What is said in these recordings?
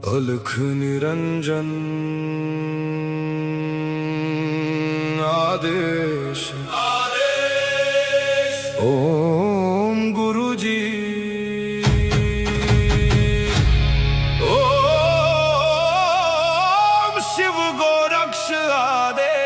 अलख निरंजन आदेश ओम गुरुजी ओम शिव गोरक्ष आदेश।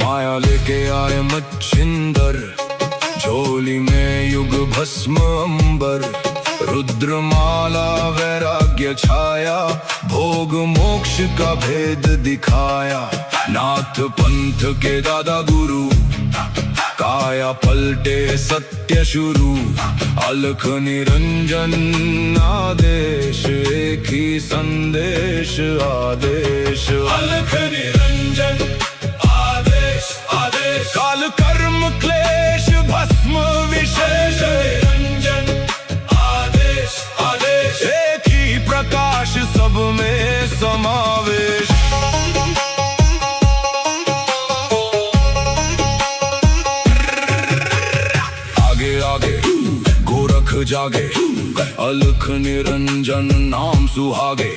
माया लेके आए मच्छिंदर, झोली में युग भस्म अंबर। रुद्रमाला वैराग्य छाया, भोग मोक्ष का भेद दिखाया। नाथ पंथ के दादा गुरु, काया पलटे सत्य शुरू। अलख निरंजन आदेश, एक ही संदेश आदेश। अलख निरंजन काल कर्म क्लेश भस्म विशेष। निरंजन आदेश आदेश, एक ही प्रकाश सब में समावेश। आगे आगे गोरख जागे, अलख निरंजन नाम सुहागे।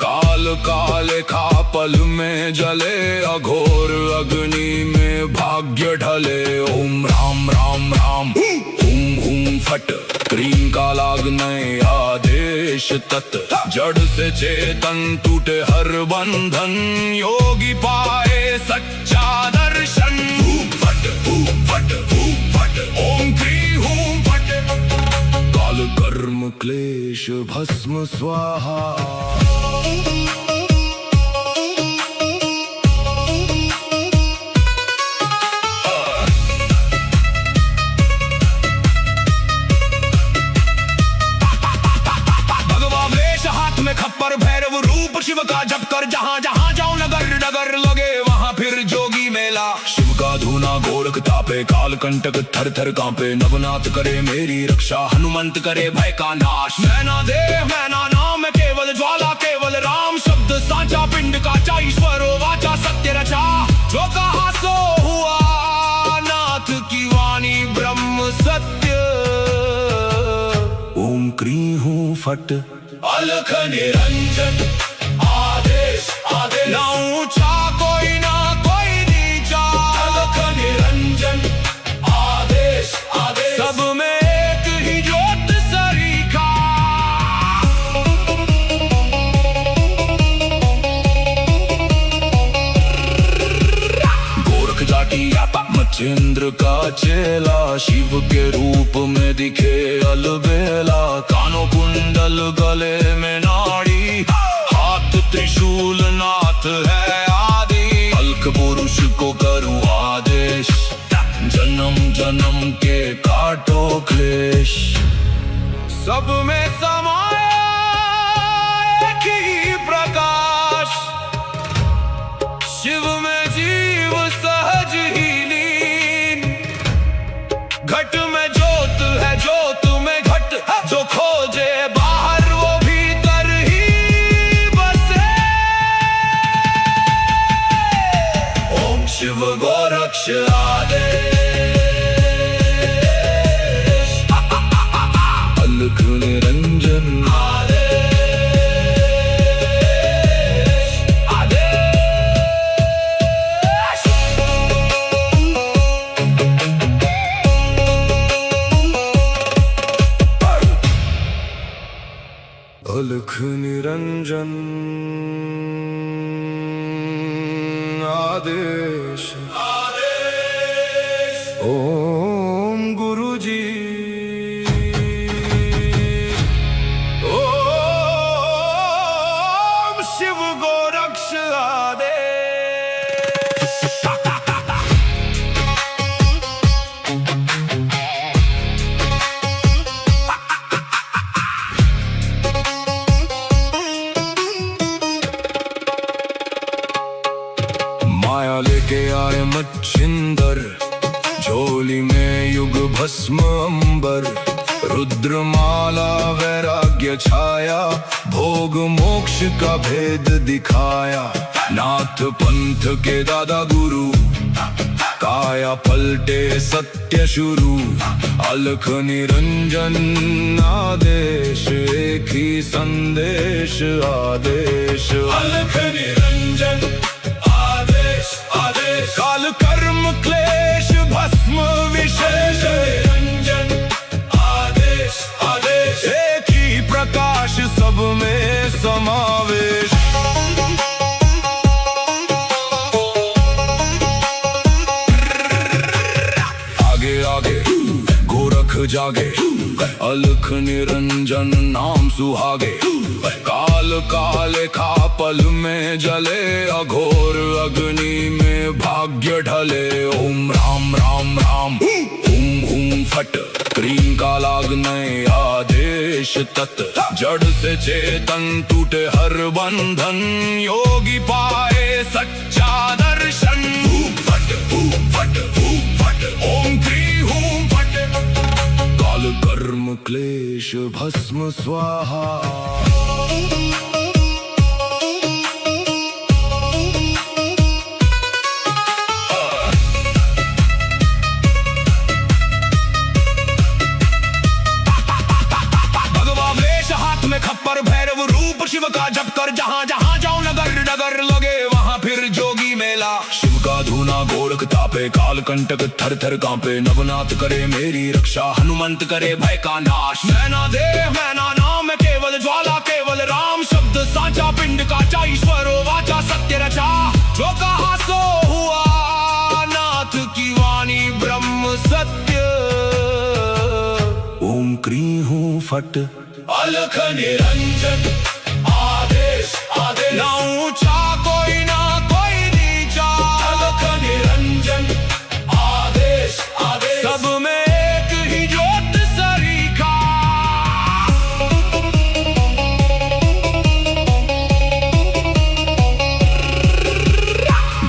काल काले खा पल में जले, अघोर अग्नि में भाग्य ढले। ओम राम राम राम हुम हुम फट, क्रीम का लागने आदेश तत्। जड़ से चेतन टूटे हर बंधन, योगी पाए सच्चा दर्शन। हुम फट ओम क्री हुम फट, काल कर्म क्लेश भस्म स्वाहा। खप्पर भैरव रूप शिव का जप कर, जहाँ जहाँ जाऊं नगर नगर लगे वहाँ फिर जोगी मेला। शिव का धूना गोरख तापे, काल कंटक थर थर कांपे। नवनाथ करे मेरी रक्षा, हनुमंत करे भय का नाश। मैना देह मैना नाम केवल ज्वाला, केवल राम शब्द साचा। पिंड काचा ईश्वरो वाचा, सत्य रचा। जो कहा सो हुआ, नाथ की वाणी ब्रह्म सत्य। ओम क्री हूँ फट, अलख निरंजन आदेश आदेश। ना ऊंचा कोई ना कोई नीचा, अलख निरंजन आदेश आदेश। सब में एक ही ज्योत सरीखा। गोरख जाटी मच्छिंद्र का चेला, शिव के रूप में दिखे अलबेला। कानों कुंडल गले में नाड़ी, हाथ त्रिशूल नाथ है आदि। अलख पुरुष को करूं आदेश, जन्म जन्म के काटो क्लेश। सब में समाया एक ही प्रकाश, शिव में जीव सहज ही लीन। घट में ज्योत है, ज्योत में घट। जो खोजे बाहर वो भीतर ही बसे। ओम शिव गोरक्ष आदेश। अलख निरंजन अलख निरंजन आदेश ओम गुरुजी ओम शिव गोरक्ष आदेश। माया लेके आए मच्छिंदर, झोली में युग भस्म अंबर। रुद्रमाला वैराग्य वैराग्य छाया, भोग मोक्ष का भेद दिखाया। नाथ पंथ के दादा गुरु, काया पलटे सत्य शुरू। अलख निरंजन आदेश, एक ही संदेश आदेश। अलख निरंजन आदेश आदेश, काल कर्म क्लेश भस्म विशेष। निरंजन आदेश आदेश, एक ही प्रकाश सब में समावेश। आगे आगे गोरख जागे, अलख निरंजन नाम सुहागे। काल काले खा पल में जले, अघोर अग्नि में भाग्य ढले। ओम राम राम राम, हुम हुम फट, क्रीम का लागने आदेश तत्। जड़ से चेतन टूटे हर बंधन, योगी पाए सच्चा दर्शन। हुम फट हुम फट हुम फट, ओम क्री हुम फट। काल कर्म क्लेश भस्म स्वाहा। खप्पर भैरव रूप शिव का जप कर, जहाँ जहाँ जाऊं नगर नगर लगे वहाँ फिर जोगी मेला। शिव का धूना गोरख तापे, काल कंटक थर थर कांपे। नवनाथ करे मेरी रक्षा, हनुमंत करे भय का नाश। मैना देह मैना नाम है केवल ज्वाला, केवल राम शब्द साचा। पिंड काचा ईश्वरो वाचा, सत्य रचा जो कहा सो हुआ। नाथ की वाणी ब्रह्म सत्य। ओम क्री हूँ फट, अलख निरंजन आदेश आदेश। ना ऊंचा कोई ना कोई नीचा, अलख निरंजन आदेश आदेश। सब में एक ही ज्योत सरीखा।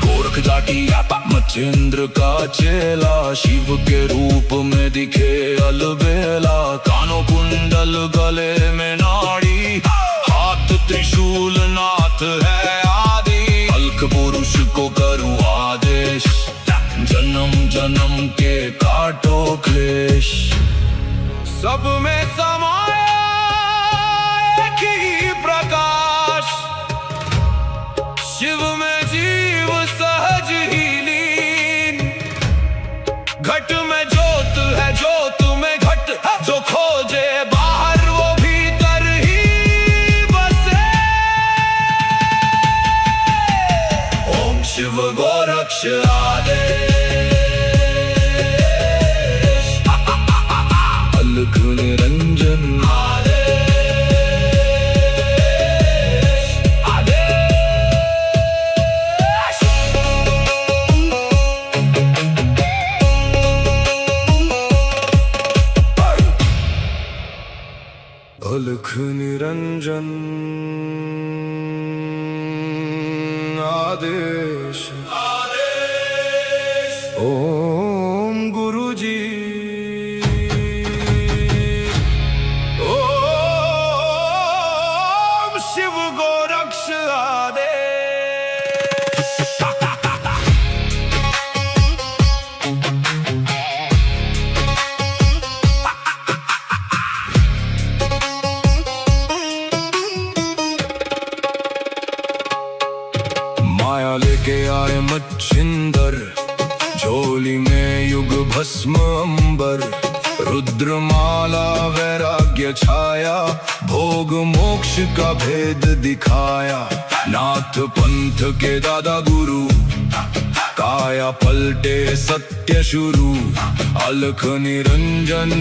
गोरख जाटी मच्छिंद्र का चेला, शिव के रूप में दिखे अलबेला। कानों कुंडल गले में नाड़ी, हाथ त्रिशूल नाथ है आदि। अलख पुरुष को करूं आदेश, जन्म जन्म के काटो क्लेश। सब में समाया एक ही प्रकाश, शिव में जीव सहज ही लीन। घट में ज्योत है, ज्योत में घट, जो खोजे बाहर वो भीतर ही बसे। ओम शिव गोरक्ष आदेश, अलख निरंजन आदेश आदेश। अलख निरंजन आदेश आदेश। ओम गुरु जी, ओम शिव गोरक्ष आदेश। माया लेके आए मच्छिंदर, झोली में युग भस्म अंबर। रुद्रमाला वैराग्य छाया, भोग मोक्ष का भेद दिखाया। नाथ पंथ के दादा गुरु, काया पलटे सत्य शुरू। अलख निरंजन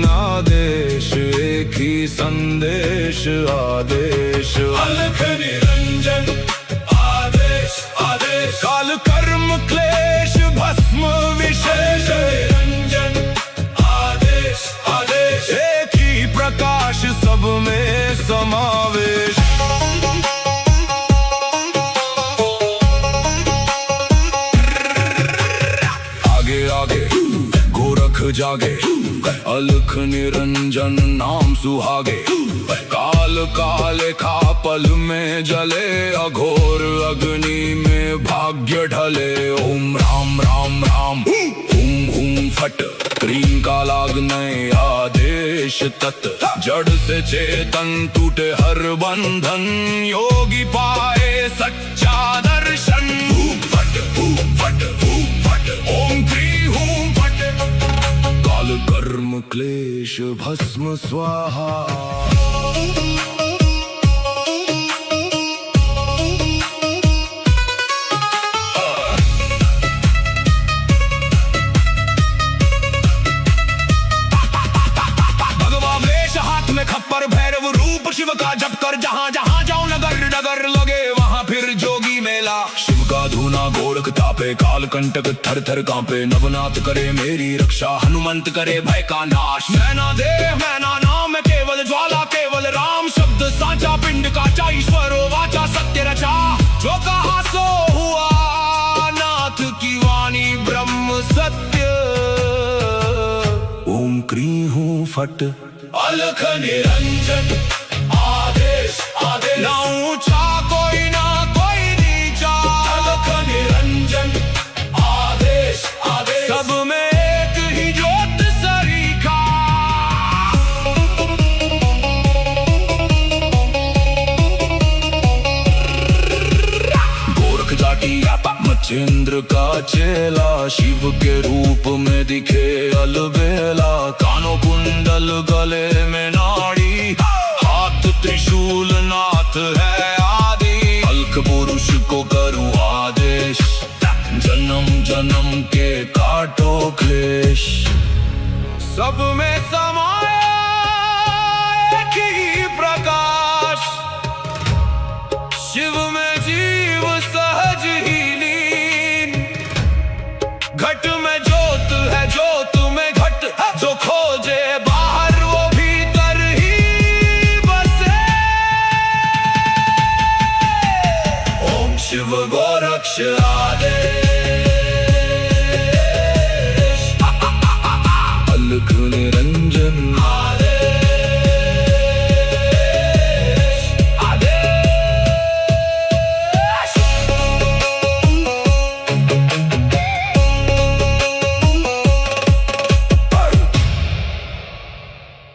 आदेश, एक ही संदेश आदेश। अलख निरंजन आदेश आदेश, काल कर्म क्लेश भस्म विशेष। निरंजन आदेश आदेश, एक ही प्रकाश सब में समावेश। आगे आगे गोरख जागे, अलख निरंजन नाम सुहागे। काल काले खा पल में जले, अघोर अग्नि में भाग्य ढले। ओम राम राम राम हुम हुम फट, क्रीम का लागने आदेश तत्। जड़ से चेतन टूटे हर बंधन, योगी पाए सच्चा दर्शन। हुम फट हुम फट हुम फट, ओम क्री हुम फट। काल कर्म क्लेश भस्म स्वाहा। खप्पर भैरव रूप शिव का जप कर, जहाँ जहाँ जाऊं नगर नगर लगे वहाँ फिर जोगी मेला। शिव का धूना गोरख तापे, काल कंटक थर थर कांपे। नवनाथ करे मेरी रक्षा, हनुमंत करे भय का नाश। मैना देह मैना नाम केवल ज्वाला, केवल राम शब्द साचा। पिंड का ईश्वरो वाचा सत्य रचा, जो कहा सो हुआ। नाथ की वाणी ब्रह्म सत्य। ओम क्री हूँ फट, अलख निरंजन आदेश आदेश। ना ऊंचा कोई ना कोई नीचा, अलख निरंजन आदेश आदेश। सब में एक ही ज्योत सरीखा। गोरख जाटी मच्छिंद्र का चेला, शिव के रूप में दिखे अलबेला। कानों कुंडल गले में नाड़ी, हाथ त्रिशूल नाथ है आदि। अलख पुरुष को करूं आदेश, जन्म जन्म के काटो क्लेश। सब में समाया एक ही प्रकाश, शिव में जीव सहज ही लीन। घट में ज्योत है ज्योत में घट, जो खोजे बाहर वो भीतर ही बसे। ओम शिव गोरक्ष